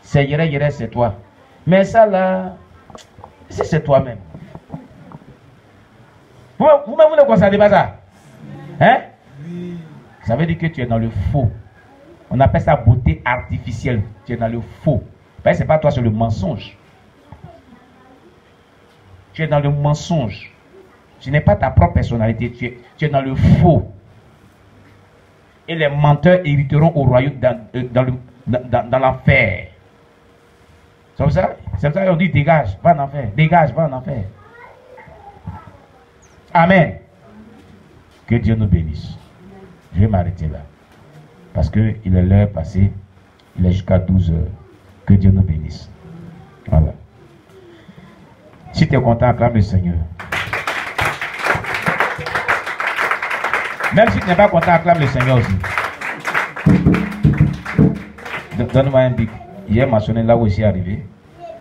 c'est Yéré, c'est toi. Mais ça là, c'est toi-même. Vous-même, vous ne constatez pas ça? Hein? Ça veut dire que tu es dans le faux. On appelle ça beauté artificielle. Tu es dans le faux. Ben, c'est pas toi, c'est le mensonge. Tu es dans le mensonge. Tu n'es pas ta propre personnalité. Tu es dans le faux. Et les menteurs hériteront au royaume dans l'enfer. C'est comme ça qu'on dit dégage, va en enfer. Dégage, va en enfer. Amen. Que Dieu nous bénisse. Je vais m'arrêter là. Parce qu'il est l'heure passée. Il est jusqu'à 12 heures. Que Dieu nous bénisse. Voilà. Si tu es content, acclame le Seigneur. Même si tu n'es pas content, acclame le Seigneur aussi. Donne-moi un bic. Hier mentionné là où je suis arrivé.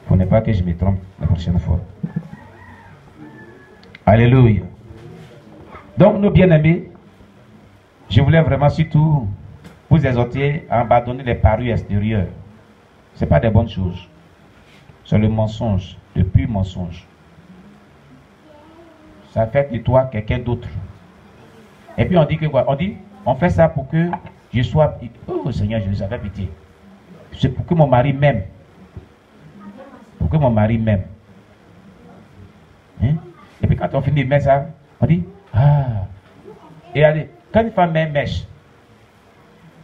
Pour ne pas que je me trompe la prochaine fois. Alléluia. Donc, nos bien-aimés, je voulais vraiment surtout vous exhorter à abandonner les parures extérieures. Ce n'est pas des bonnes choses. C'est le mensonge, le pur mensonge. Ça fait de toi quelqu'un d'autre. Et puis on dit que quoi? On fait ça pour que je sois... Oh Seigneur, je vous avais pitié. C'est pour que mon mari m'aime. Pour que mon mari m'aime. Hein? Et puis quand on finit de mettre ça, on dit, ah. Et allez, quand une femme met mèche,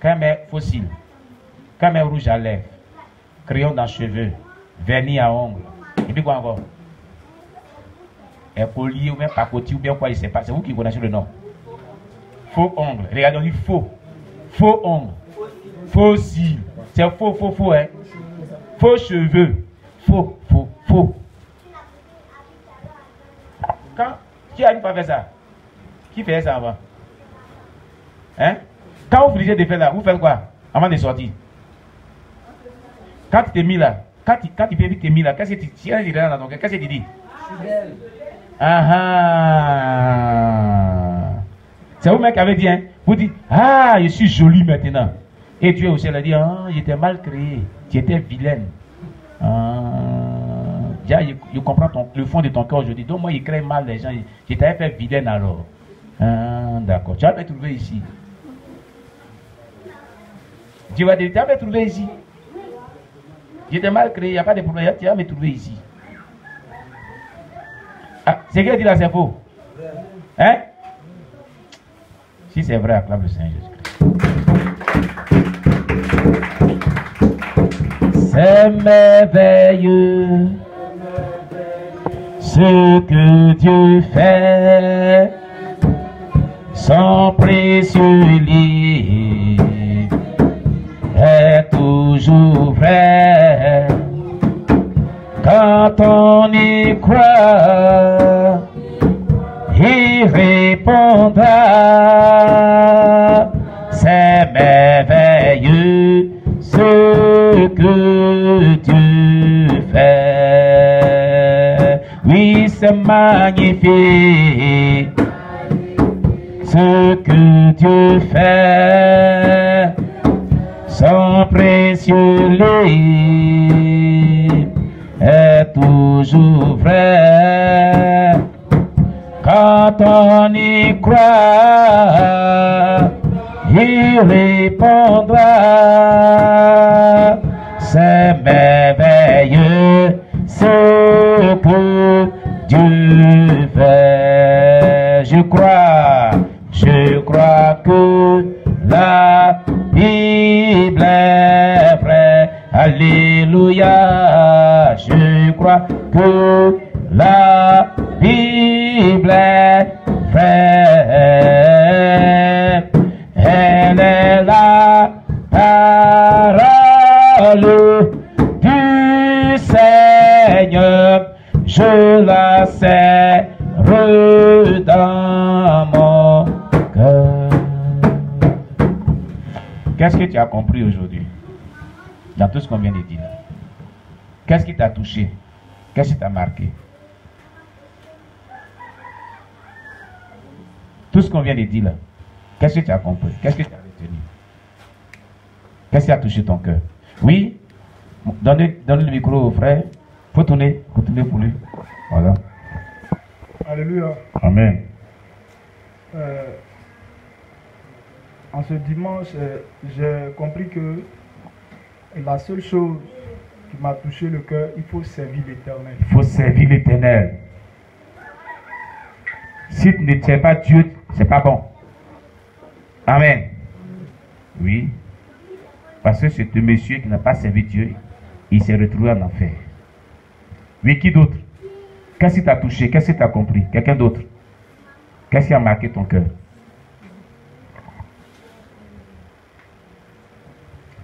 quand elle met fossile, quand elle met rouge à lèvres, crayon dans les cheveux, vernis à ongles, et puis quoi encore? Un collier ou même pacotis ou bien quoi, il ne sait pas. C'est vous qui connaissez le nom. Faux ongles. Regardez, on dit faux. Faux ongles. Faux cils. C'est faux, hein. Faux cheveux. Faux. Qui a une fois fait ça? Qui fait ça avant? Hein? Quand vous finissez de faire là, vous faites quoi? Avant de sortir. Quand tu t'es mis là, quand tu t'es mis là, qu'est-ce que tu dis dans ton cœur? Qu'est-ce que tu dis? Je suis belle. C'est vous-même qui avez dit, hein? Vous dites, ah, je suis jolie maintenant. Et Dieu aussi elle a dit, ah, j'étais mal créé, tu étais vilaine. Déjà, je comprends le fond de ton cœur aujourd'hui. Donc moi, il crée mal les gens. Je t'avais fait vilaine alors. D'accord. Tu vas me trouver ici. Dieu va dire, tu vas me trouver ici. J'étais mal créé, il n'y a pas de problème. Tu vas me trouver ici. Ah, c'est qu'elle dit là, c'est faux. Hein? Si c'est vrai, acclame le Seigneur Jésus-Christ. C'est merveilleux ce que Dieu fait, son précieux livre est toujours vrai. Quand on y croit, il répondra. C'est merveilleux ce que Dieu fait. Oui, c'est magnifique ce que Dieu fait. Son précieux livre est toujours vrai. Quand on y croit, il répondra. C'est merveilleux ce que Dieu fait. Je crois que la Bible est vraie. Alléluia. Je crois que la Bible est vraie. Elle est la parole du Seigneur. Je la serre dans mon cœur. Qu'est-ce que tu as compris aujourd'hui dans tout ce qu'on vient de dire? Qu'est-ce qui t'a touché? Qu'est-ce qui t'a marqué? Tout ce qu'on vient de dire là, qu'est-ce que tu as compris? Qu'est-ce que tu as retenu? Qu'est-ce qui a touché ton cœur? Oui, Donnez le micro au frère. Faut tourner pour lui. Voilà. Alléluia. Amen. En ce dimanche, j'ai compris que la seule chose qui m'a touché le cœur, il faut servir l'Éternel. Il faut servir l'Éternel. Si tu ne tiens pas Dieu, c'est pas bon. Amen. Oui. Parce que c'est un monsieur qui n'a pas servi Dieu, il s'est retrouvé en enfer. Oui, qui d'autre? Qu'est-ce qui t'a touché? Qu'est-ce que tu as compris? Quelqu'un d'autre? Qu'est-ce qui a marqué ton cœur?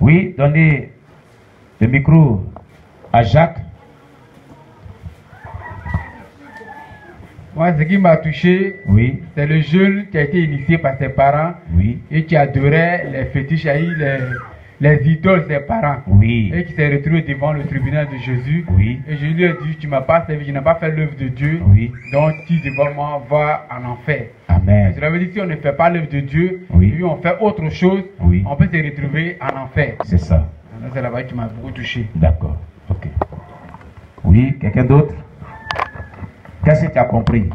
Oui, donnez le micro à Jacques. Moi, ce qui m'a touché, Oui. c'est le jeune qui a été initié par ses parents, Oui. et qui adorait les fétiches, les idoles de ses parents. Oui. Et qui s'est retrouvé devant le tribunal de Jésus. Oui. Et je lui ai dit, tu m'as pas servi, je n'ai pas fait l'œuvre de Dieu. Oui. Donc tu devant moi va en enfer. Amen. Cela veut dire que si on ne fait pas l'œuvre de Dieu, Oui. et puis on fait autre chose, Oui. on peut se retrouver en enfer. C'est ça. Donc c'est là-bas qui m'a beaucoup touché. D'accord. Ok. Oui, quelqu'un d'autre? Qu'est-ce que tu as compris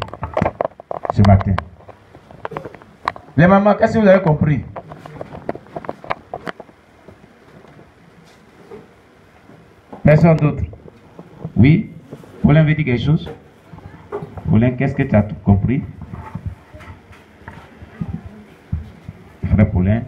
ce matin? Les mamans, qu'est-ce que vous avez compris? Personne d'autre? Oui? Paulin veut dire quelque chose? Paulin, qu'est-ce que tu as tout compris? Frère Paulin?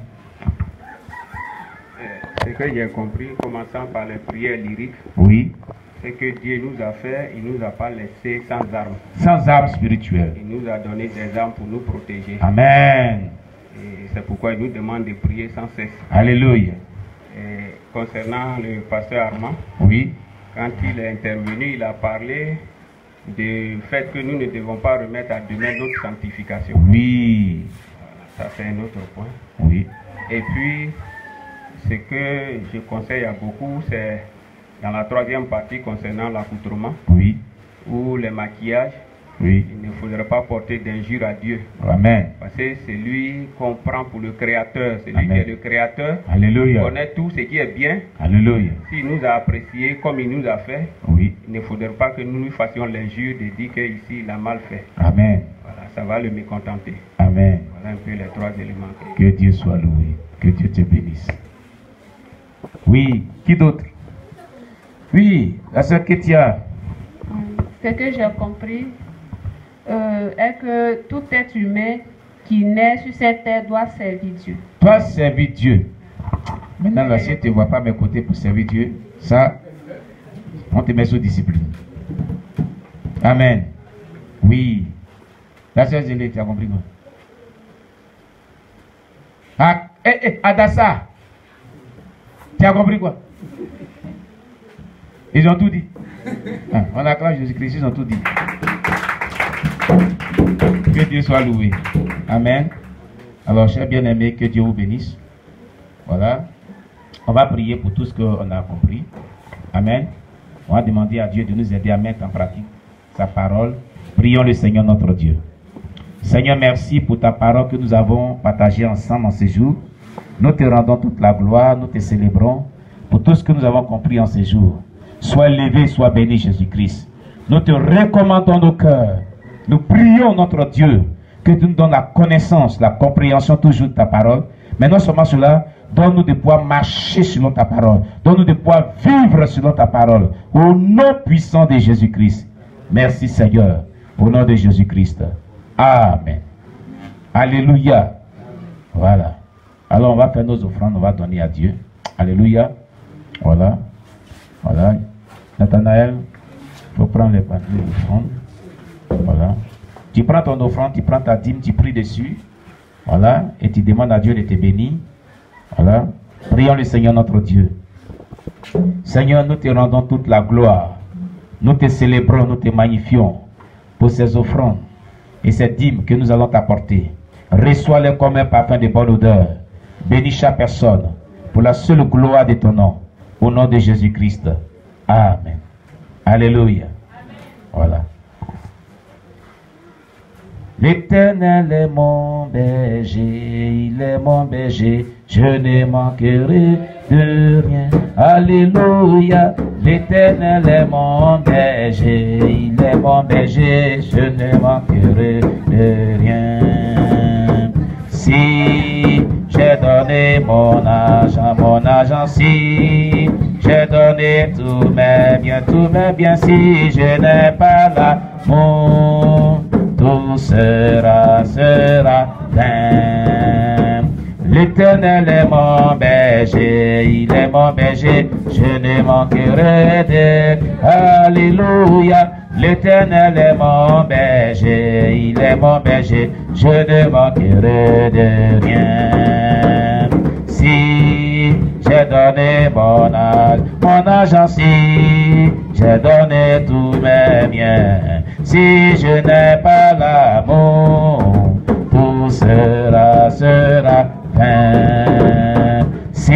Ce que j'ai compris, commençant par les prières lyriques, Oui. c'est que Dieu nous a fait, il ne nous a pas laissé sans armes. Sans armes spirituelles. Il nous a donné des armes pour nous protéger. Amen. Et c'est pourquoi il nous demande de prier sans cesse. Alléluia. Et concernant le pasteur Armand, Oui. quand il est intervenu, il a parlé du fait que nous ne devons pas remettre à demain notre sanctification. Oui. Ça, c'est un autre point. Oui. Et puis, ce que je conseille à beaucoup, c'est dans la troisième partie concernant l'accoutrement Oui. ou les maquillages. Oui. Il ne faudrait pas porter d'injure à Dieu. Amen. Parce que c'est lui qu'on prend pour le créateur. C'est lui Amen. qui est le créateur. Alléluia. Il connaît tout ce qui est bien. Alléluia. S'il nous a appréciés comme il nous a fait, Oui. il ne faudrait pas que nous lui fassions l'injure de dire qu'ici il a mal fait. Amen. Voilà, ça va le mécontenter. Amen. Voilà un peu les trois éléments. Que Dieu soit loué. Que Dieu te bénisse. Oui. Qui d'autre? Oui. La sœur Kétia. Ce que j'ai compris est que tout être humain qui naît sur cette terre doit servir Dieu. Toi, servir Dieu. Maintenant, là, si tu ne vois pas mes côtés pour servir Dieu, ça, on te met sous discipline. Amen. Oui. La sœur Zélé, tu as compris quoi? Ah, Adassa, tu as compris quoi? Ils ont tout dit. Ah, on acclame Jésus-Christ, ils ont tout dit. Que Dieu soit loué. Amen. Alors, chers bien-aimés, que Dieu vous bénisse. Voilà. On va prier pour tout ce qu'on a compris. Amen. On va demander à Dieu de nous aider à mettre en pratique sa parole. Prions le Seigneur notre Dieu. Seigneur, merci pour ta parole que nous avons partagée ensemble en ce jour. Nous te rendons toute la gloire, nous te célébrons pour tout ce que nous avons compris en ce jour. Sois élevé, sois béni, Jésus-Christ. Nous te recommandons nos cœurs. Nous prions notre Dieu que tu nous donnes la connaissance, la compréhension toujours de ta parole. Mais non seulement cela, donne-nous de pouvoir marcher selon ta parole. Donne-nous de pouvoir vivre selon ta parole. Au nom puissant de Jésus-Christ. Merci Seigneur. Au nom de Jésus-Christ. Amen. Alléluia. Voilà. Alors on va faire nos offrandes, on va donner à Dieu. Alléluia. Voilà. Voilà. Nathanaël, il faut prendre les papiers d'offrande. Voilà. Tu prends ton offrande, tu prends ta dîme, tu pries dessus. Voilà. Et tu demandes à Dieu de te bénir. Voilà. Prions le Seigneur notre Dieu. Seigneur, nous te rendons toute la gloire. Nous te célébrons, nous te magnifions pour ces offrandes et ces dîmes que nous allons t'apporter. Reçois-les comme un parfum de bonne odeur. Bénis chaque personne pour la seule gloire de ton nom. Au nom de Jésus-Christ. Amen. Alléluia. Voilà. L'Éternel est mon berger, il est mon berger, je ne manquerai de rien. Alléluia, l'Éternel est mon berger, il est mon berger, je ne manquerai de rien. Si j'ai donné mon argent, si j'ai donné tous mes biens, si je n'ai pas l'amour, tout sera vain. L'Éternel est mon berger, il est mon berger, je ne manquerai de. Alléluia, l'Éternel est mon berger, il est mon berger, je ne manquerai de rien. Si j'ai donné mon argent, si j'ai donné tous mes biens, si je n'ai pas l'amour, tout sera vain. Si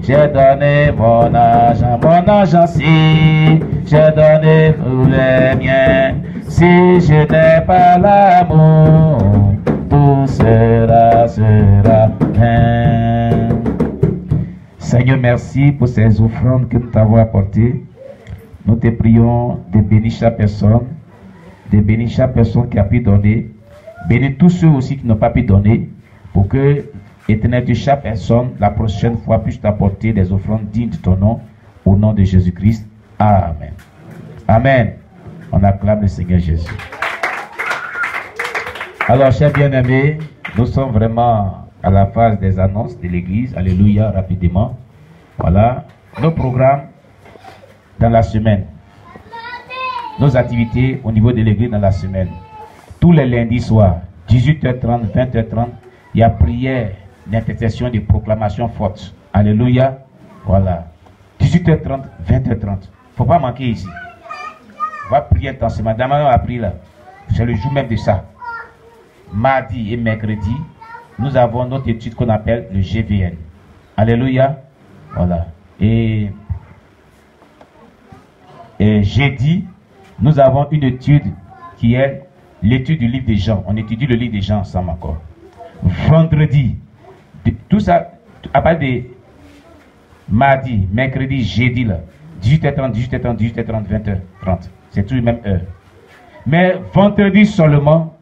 j'ai donné mon argent, si j'ai donné tous les miens, si je n'ai pas l'amour, tout sera vain. Seigneur, merci pour ces offrandes que nous t'avons apportées. Nous te prions de bénir chaque personne, de bénir chaque personne qui a pu donner. Bénis tous ceux aussi qui n'ont pas pu donner, pour que, Éternel Dieu, chaque personne, la prochaine fois, puisse t'apporter des offrandes dignes de ton nom, au nom de Jésus-Christ. Amen. Amen. On acclame le Seigneur Jésus. Alors, chers bien-aimés, nous sommes vraiment à la phase des annonces de l'Église. Alléluia, rapidement. Voilà, nos programmes dans la semaine. Nos activités au niveau de l'Église dans la semaine. Tous les lundis soirs, 18h30, 20h30, il y a prière d'intercession, de proclamation forte. Alléluia. Voilà. 18h30, 20h30. Il ne faut pas manquer ici. On va prier intensément. Demain, on va prier là. C'est le jour même de ça. Mardi et mercredi, nous avons notre étude qu'on appelle le GVN. Alléluia. Voilà. Et jeudi, nous avons une étude qui est l'étude du livre des Jean. On étudie le livre des Jean ensemble encore. Vendredi, tout ça, à partir de mardi, mercredi, jeudi, là, 18h30, 18h30, 18h30, 20h30. C'est toujours la même heure. Mais vendredi seulement,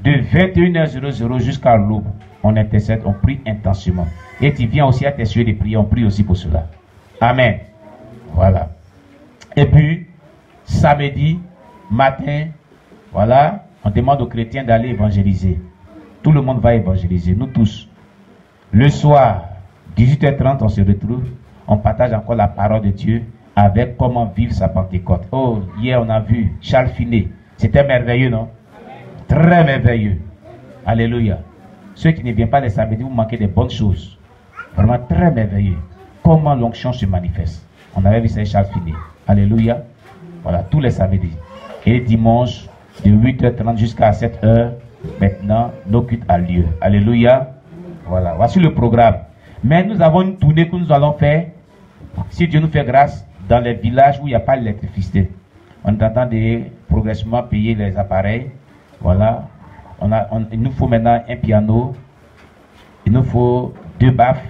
de 21h00 jusqu'à l'aube, on intercède, on prie intensément. Et tu viens aussi à tes sujets de prière, on prie aussi pour cela. Amen. Voilà. Et puis, samedi matin, voilà, on demande aux chrétiens d'aller évangéliser. Tout le monde va évangéliser, nous tous. Le soir, 18h30, on se retrouve, on partage encore la parole de Dieu avec comment vivre sa Pentecôte. Oh, hier on a vu Charles Finet. C'était merveilleux, non? Très merveilleux. Alléluia. Ceux qui ne viennent pas les samedis, vous manquez des bonnes choses. Vraiment très merveilleux. Comment l'onction se manifeste. On avait vu ça Charles Finet. Alléluia. Voilà, tous les samedis. Et dimanche, de 8h30 jusqu'à 7h, maintenant, nos cultes a lieu. Alléluia. Voilà, voici le programme. Mais nous avons une tournée que nous allons faire, si Dieu nous fait grâce, dans les villages où il n'y a pas d'électricité. On est en train de progressivement payer les appareils. Voilà. Il nous faut maintenant un piano. Il nous faut 2 baffes,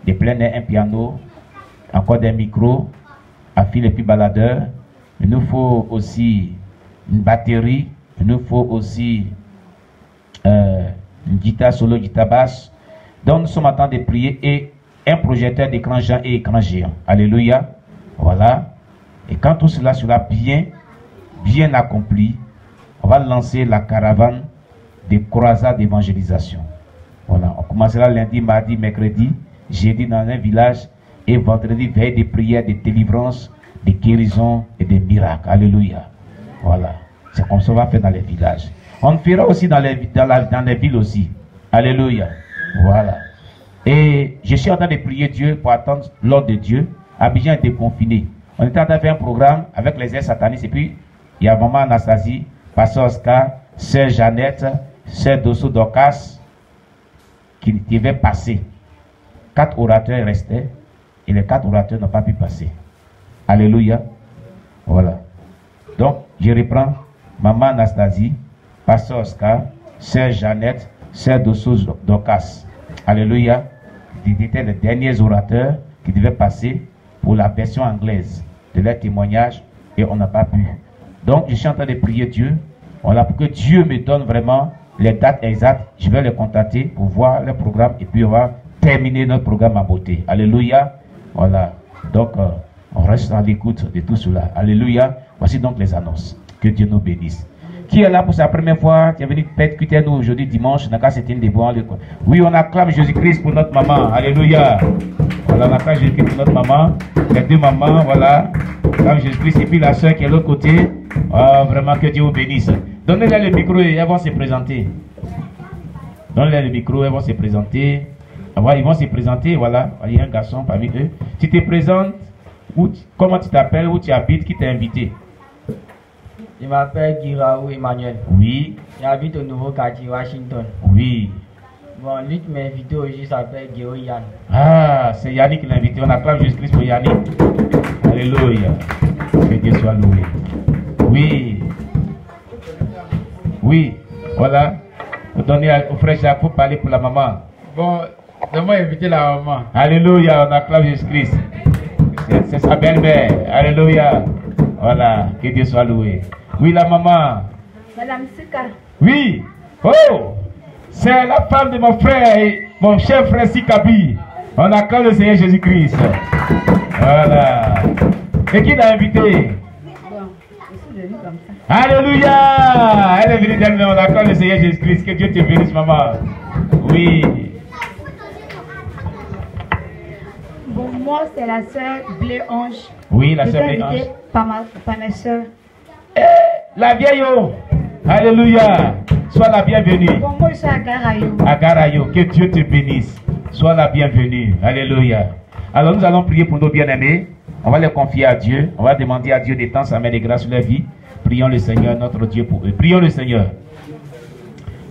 des plein air, un piano, encore des micros, à fil et puis baladeur. Il nous faut aussi une batterie. Il nous faut aussi une guitare solo, guitare basse. Donc nous sommes en train de prier et un projecteur d'écran géant et écran géant. Alléluia. Voilà. Et quand tout cela sera bien accompli, on va lancer la caravane des croisades d'évangélisation. Voilà. On commencera lundi, mardi, mercredi, jeudi dans un village et vendredi veille des prières, de délivrance, de guérison et des miracles. Alléluia. Voilà. C'est comme ça qu'on va faire dans les villages. On le fera aussi dans les villes aussi. Alléluia. Voilà. Et je suis en train de prier Dieu pour attendre l'ordre de Dieu. Abidjan était confiné. On était en train de faire un programme avec les ailes satanistes. Et puis, il y a maman Anastasie, pasteur Oscar, sœur Jeannette, sœur Dosso Dorcas, qui devaient passer. 4 orateurs restaient. Et les 4 orateurs n'ont pas pu passer. Alléluia. Voilà. Donc, je reprends. Maman Anastasie, pasteur Oscar, sœur Jeannette, sœur Dosso Dorcas. Alléluia. ils étaient les derniers orateurs qui devaient passer pour la version anglaise de leur témoignage et on n'a pas pu. Donc je suis en train de prier Dieu, voilà, pour que Dieu me donne vraiment les dates exactes. Je vais les contacter pour voir le programme et puis on va terminer notre programme en beauté. Alléluia. Voilà. Donc on reste à l'écoute de tout cela. Alléluia. Voici donc les annonces. Que Dieu nous bénisse. Qui est là pour sa première fois? Qui est venu percuter nous aujourd'hui dimanche? C'était une des bonnes. Oui, on acclame Jésus-Christ pour notre maman. Alléluia. Voilà, on acclame Jésus-Christ pour notre maman. Les deux mamans, voilà. On acclame Jésus-Christ et puis la soeur qui est de l'autre côté. Oh, vraiment que Dieu vous bénisse. Donnez-leur le micro et elles vont se présenter. Donnez-leur le micro, elles vont se présenter. Ils vont se présenter, voilà. Il y a un garçon parmi eux. Tu te présentes, comment tu t'appelles, où tu habites, qui t'a invité? Je m'appelle Guiraou Emmanuel. Oui. J'habite au nouveau quartier Washington. Oui. Bon, lui qui m'a invité aujourd'hui s'appelle Guiraou Yann. Ah, c'est Yannick qui l'a invité. On acclame Jésus-Christ pour Yannick. Alléluia. Que Dieu soit loué. Oui. Oui. Voilà. Vous donnez au frère Jacques pour parler pour la maman. Bon, je vais inviter la maman. Alléluia. On acclame Jésus-Christ. C'est sa belle-mère. Alléluia. Voilà. Que Dieu soit loué. Oui, la maman. Madame Sika. Oui. Oh. C'est la femme de mon frère, mon cher frère Sikabi. On acclame le Seigneur Jésus-Christ. Voilà. Et qui l'a invité? Bon, je suis venue comme ça. Alléluia. Elle est venue d'elle-même. On acclame le Seigneur Jésus-Christ. Que Dieu te bénisse, maman. Oui. Bon, moi, c'est la sœur Blé-Ange. Oui, la sœur Blé-Ange. Par ma sœur. La vieille, oh. Alléluia. Sois la bienvenue. Bon, moi, je suis à Garayo. À Garayo. Que Dieu te bénisse. Sois la bienvenue. Alléluia. Alors, nous allons prier pour nos bien-aimés. On va les confier à Dieu. On va demander à Dieu d'étendre sa main de grâce sur leur vie. Prions le Seigneur, notre Dieu, pour eux. Prions le Seigneur.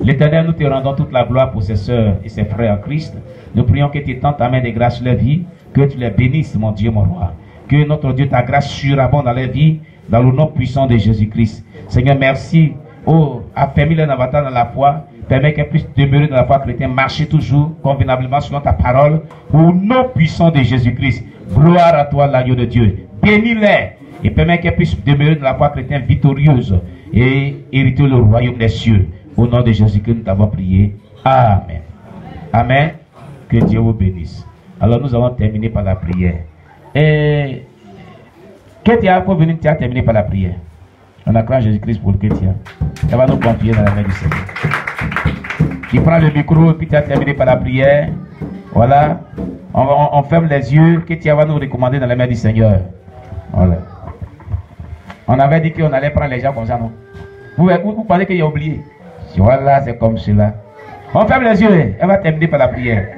L'Éternel, nous te rendons toute la gloire pour ses sœurs et ses frères en Christ. Nous prions que tu étendes ta main de grâce sur leur vie. Que tu les bénisses, mon Dieu, mon roi. Que notre Dieu, ta grâce surabonde dans leur vie, dans le nom puissant de Jésus-Christ. Seigneur, merci. Oh, affermis les avatars dans la foi. Permets qu'elles puissent demeurer dans la foi chrétienne, marcher toujours convenablement selon ta parole. Au nom puissant de Jésus-Christ. Gloire à toi, l'agneau de Dieu. Bénis-les et permets qu'elles puissent demeurer dans la foi chrétienne victorieuse et hériter le royaume des cieux. Au nom de Jésus-Christ, nous t'avons prié. Amen. Amen. Que Dieu vous bénisse. Alors nous allons terminer par la prière. Et Kétia, pour venir, tu as terminé par la prière. On acclame Jésus-Christ pour Kétia. Elle va nous confier dans la main du Seigneur. Tu prends le micro et puis tu as terminé par la prière. Voilà. On ferme les yeux. Kétia va nous recommander dans la main du Seigneur. Voilà. On avait dit qu'on allait prendre les gens comme ça, non? Vous pensez qu'il a oublié? Voilà, c'est comme cela. On ferme les yeux. Elle va terminer par la prière.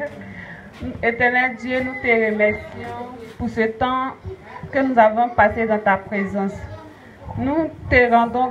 Éternel Dieu, nous te remercions pour ce temps que nous avons passé dans ta présence. Nous te rendons